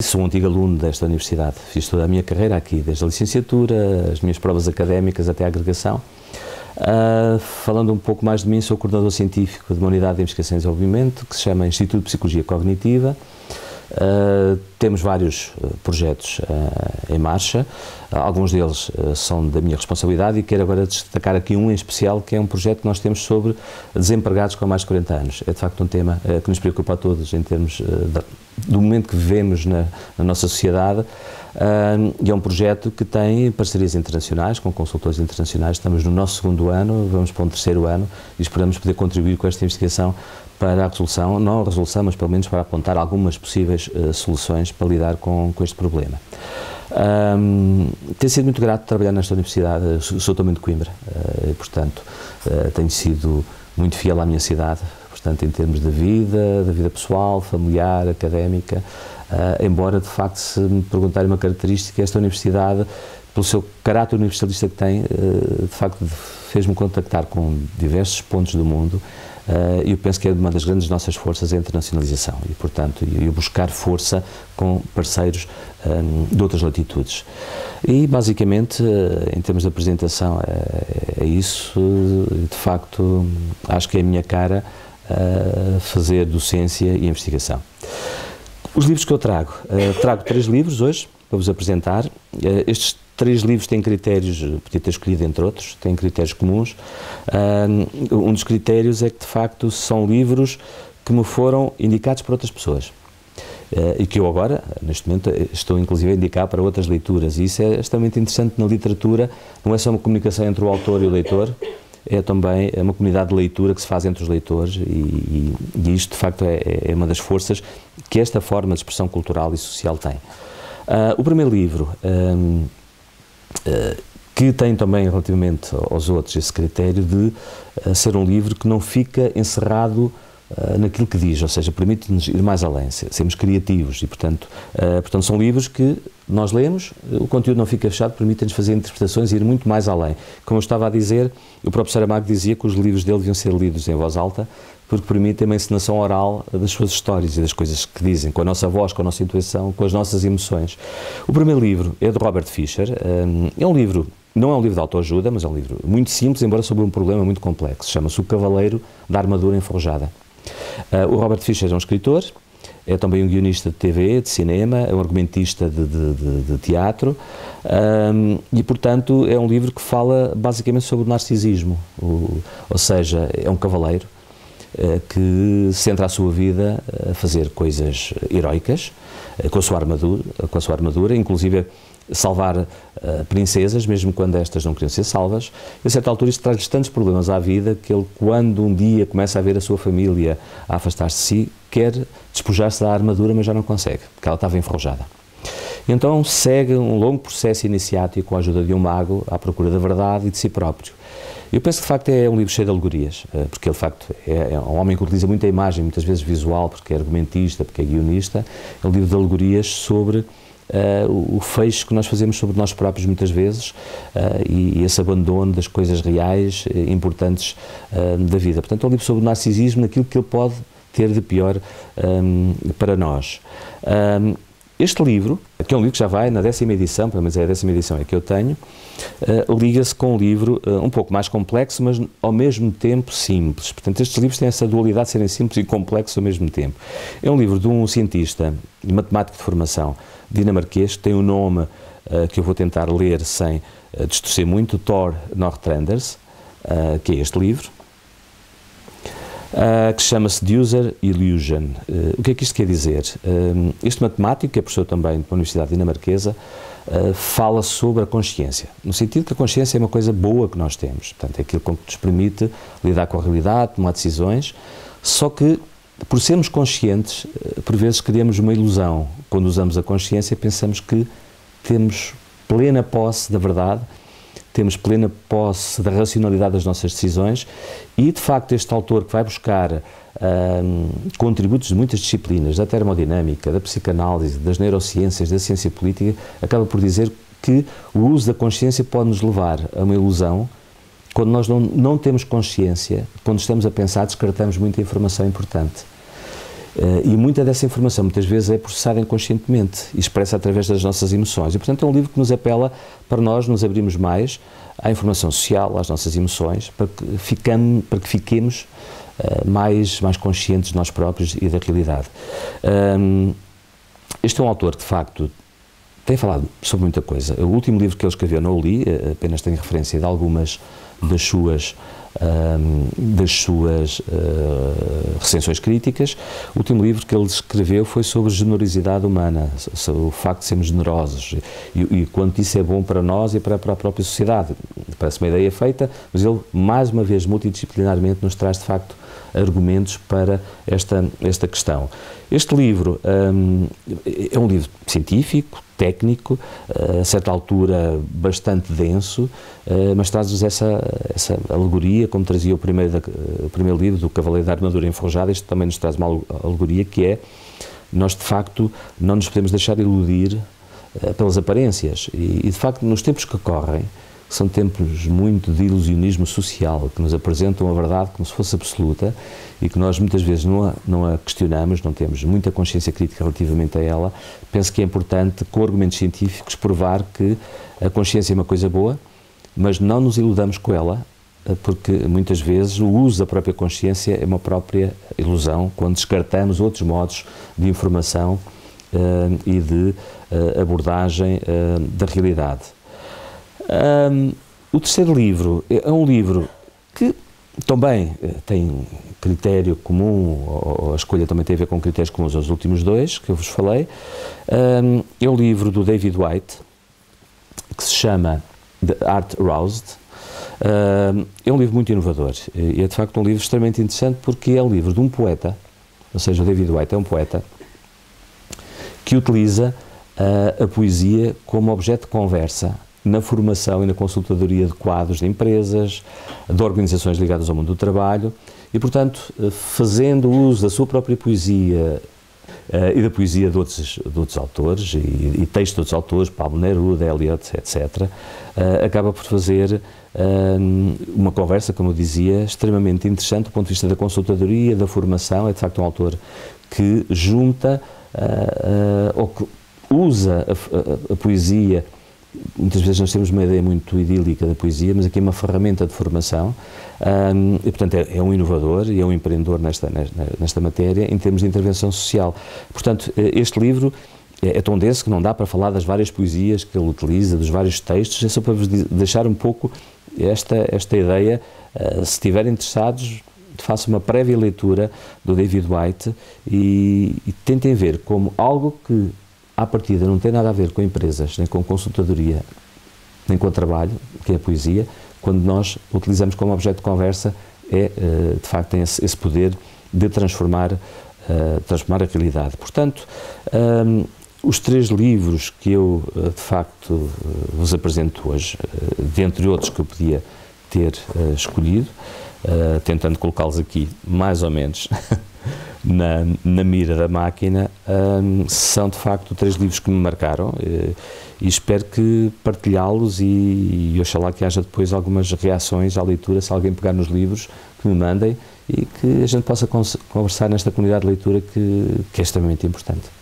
sou um antigo aluno desta universidade. Fiz toda a minha carreira aqui, desde a licenciatura, as minhas provas académicas até a agregação. Falando um pouco mais de mim, sou coordenador científico de uma unidade de investigação e desenvolvimento que se chama Instituto de Psicologia Cognitiva. Temos vários projetos em marcha, alguns deles são da minha responsabilidade e quero agora destacar aqui um em especial, que é um projeto que nós temos sobre desempregados com mais de 40 anos. É de facto um tema que nos preocupa a todos em termos do momento que vivemos na nossa sociedade, e é um projeto que tem parcerias internacionais, com consultores internacionais. Estamos no nosso segundo ano, vamos para um terceiro ano e esperamos poder contribuir com esta investigação para a resolução, não a resolução, mas pelo menos para apontar algumas possíveis soluções para lidar com este problema. Tem sido muito grato trabalhar nesta universidade. Sou também de Coimbra, e, portanto, tenho sido muito fiel à minha cidade, portanto, em termos de vida pessoal, familiar, académica, embora, de facto, se me perguntarem uma característica, esta universidade, pelo seu caráter universalista que tem, de facto, fez-me contactar com diversos pontos do mundo. Eu penso que é uma das grandes nossas forças a internacionalização e, portanto, eu buscar força com parceiros de outras latitudes. E, basicamente, em termos de apresentação, é isso. De facto, acho que é a minha cara fazer docência e investigação. Os livros que eu trago 3 livros hoje para vos apresentar. Estes 3 livros têm critérios, podia ter escolhido entre outros, têm critérios comuns. Um dos critérios é que, de facto, são livros que me foram indicados por outras pessoas e que eu agora, neste momento, estou inclusive a indicar para outras leituras. E isso é extremamente interessante na literatura, não é só uma comunicação entre o autor e o leitor, é também uma comunidade de leitura que se faz entre os leitores e isto, de facto, é uma das forças que esta forma de expressão cultural e social tem. O primeiro livro, que tem também, relativamente aos outros, esse critério de ser um livro que não fica encerrado naquilo que diz, ou seja, permite-nos ir mais além, sermos criativos e, portanto, são livros que nós lemos, o conteúdo não fica fechado, permite-nos fazer interpretações e ir muito mais além. Como eu estava a dizer, o próprio Saramago dizia que os livros dele deviam ser lidos em voz alta, porque permitem uma encenação oral das suas histórias e das coisas que dizem, com a nossa voz, com a nossa intuição, com as nossas emoções. O primeiro livro é de Robert Fisher. É um livro, não é um livro de autoajuda, mas é um livro muito simples, embora sobre um problema muito complexo. Chama-se O Cavaleiro da Armadura Enferrujada. O Robert Fisher é um escritor, é também um guionista de TV, de cinema, é um argumentista de teatro, e, portanto, é um livro que fala basicamente sobre o narcisismo, ou seja, é um cavaleiro que centra a sua vida a fazer coisas heroicas com a sua armadura, inclusive salvar princesas, mesmo quando estas não queriam ser salvas. E a certa altura isto traz-lhes tantos problemas à vida que ele, quando um dia começa a ver a sua família a afastar-se de si, quer despojar-se da armadura, mas já não consegue, porque ela estava enferrujada. Então segue um longo processo iniciático com a ajuda de um mago à procura da verdade e de si próprio. Eu penso que, de facto, é um livro cheio de alegorias, porque ele, de facto, é um homem que utiliza muita imagem, muitas vezes visual, porque é argumentista, porque é guionista. É um livro de alegorias sobre o fecho que nós fazemos sobre nós próprios muitas vezes e esse abandono das coisas reais importantes da vida. Portanto, é um livro sobre o narcisismo, naquilo que ele pode ter de pior para nós. Este livro, que é um livro que já vai na 10ª edição, pelo menos é a 10ª edição que eu tenho, liga-se com um livro um pouco mais complexo, mas ao mesmo tempo simples. Portanto, estes livros têm essa dualidade de serem simples e complexos ao mesmo tempo. É um livro de um cientista e matemático de formação dinamarquês, que tem um nome que eu vou tentar ler sem distorcer muito, Thor Northrenders, que é este livro, que chama-se The User Illusion. O que é que isto quer dizer? Este matemático, que é professor também de uma universidade dinamarquesa, fala sobre a consciência, no sentido que a consciência é uma coisa boa que nós temos, portanto é aquilo que nos permite lidar com a realidade, tomar decisões, só que por sermos conscientes, por vezes criamos uma ilusão. Quando usamos a consciência pensamos que temos plena posse da verdade, temos plena posse da racionalidade das nossas decisões e, de facto, este autor que vai buscar contributos de muitas disciplinas, da termodinâmica, da psicanálise, das neurociências, da ciência política, acaba por dizer que o uso da consciência pode nos levar a uma ilusão. Quando nós não temos consciência, quando estamos a pensar, descartamos muita informação importante. E muita dessa informação, muitas vezes, é processada inconscientemente e expressa através das nossas emoções. E, portanto, é um livro que nos apela para nós nos abrirmos mais à informação social, às nossas emoções, para que fiquemos mais conscientes de nós próprios e da realidade. Este é um autor que, de facto, tem falado sobre muita coisa. O último livro que ele escreveu não o li, apenas tenho referência de algumas das suas recensões críticas. O último livro que ele escreveu foi sobre generosidade humana, sobre o facto de sermos generosos e quanto isso é bom para nós e para a própria sociedade. Parece uma ideia feita, mas ele, mais uma vez, multidisciplinarmente, nos traz, de facto, argumentos para esta questão. Este livro é um livro científico, técnico, a certa altura bastante denso, mas traz-nos essa alegoria, como trazia o primeiro livro do Cavaleiro da Armadura Enferrujada. Este também nos traz uma alegoria, que é: nós, de facto, não nos podemos deixar iludir pelas aparências, e de facto, nos tempos que correm, que são tempos muito de ilusionismo social, que nos apresentam a verdade como se fosse absoluta e que nós muitas vezes não a questionamos, não temos muita consciência crítica relativamente a ela. Penso que é importante, com argumentos científicos, provar que a consciência é uma coisa boa, mas não nos iludamos com ela, porque muitas vezes o uso da própria consciência é uma própria ilusão, quando descartamos outros modos de informação e de abordagem da realidade. O terceiro livro é um livro que também tem critério comum, ou a escolha também tem a ver com critérios comuns aos últimos dois que eu vos falei. É um livro do David Whyte, que se chama The Art Roused. É um livro muito inovador e é, de facto, um livro extremamente interessante, porque é o livro de um poeta, ou seja, o David Whyte é um poeta que utiliza a poesia como objeto de conversa na formação e na consultadoria de quadros de empresas, de organizações ligadas ao mundo do trabalho e, portanto, fazendo uso da sua própria poesia e da poesia de outros autores e textos de outros autores, Pablo Neruda, Eliot, etc., acaba por fazer uma conversa, como eu dizia, extremamente interessante do ponto de vista da consultadoria, da formação. É, de facto, um autor que junta ou que usa a poesia. Muitas vezes nós temos uma ideia muito idílica da poesia, mas aqui é uma ferramenta de formação e, portanto, é um inovador e é um empreendedor nesta matéria em termos de intervenção social. Portanto, este livro é tão denso que não dá para falar das várias poesias que ele utiliza, dos vários textos. É só para vos deixar um pouco esta ideia. Se estiverem interessados, façam uma prévia leitura do David Whyte e tentem ver como algo que à partida não tem nada a ver com empresas, nem com consultadoria, nem com o trabalho, que é a poesia, quando nós utilizamos como objeto de conversa, de facto tem esse poder de transformar a realidade. Portanto, os três livros que eu, de facto, vos apresento hoje, dentre outros que eu podia ter escolhido, tentando colocá-los aqui mais ou menos na mira da máquina, são de facto três livros que me marcaram e espero que partilhá-los e oxalá que haja depois algumas reações à leitura, se alguém pegar nos livros, que me mandem e que a gente possa conversar nesta comunidade de leitura que é extremamente importante.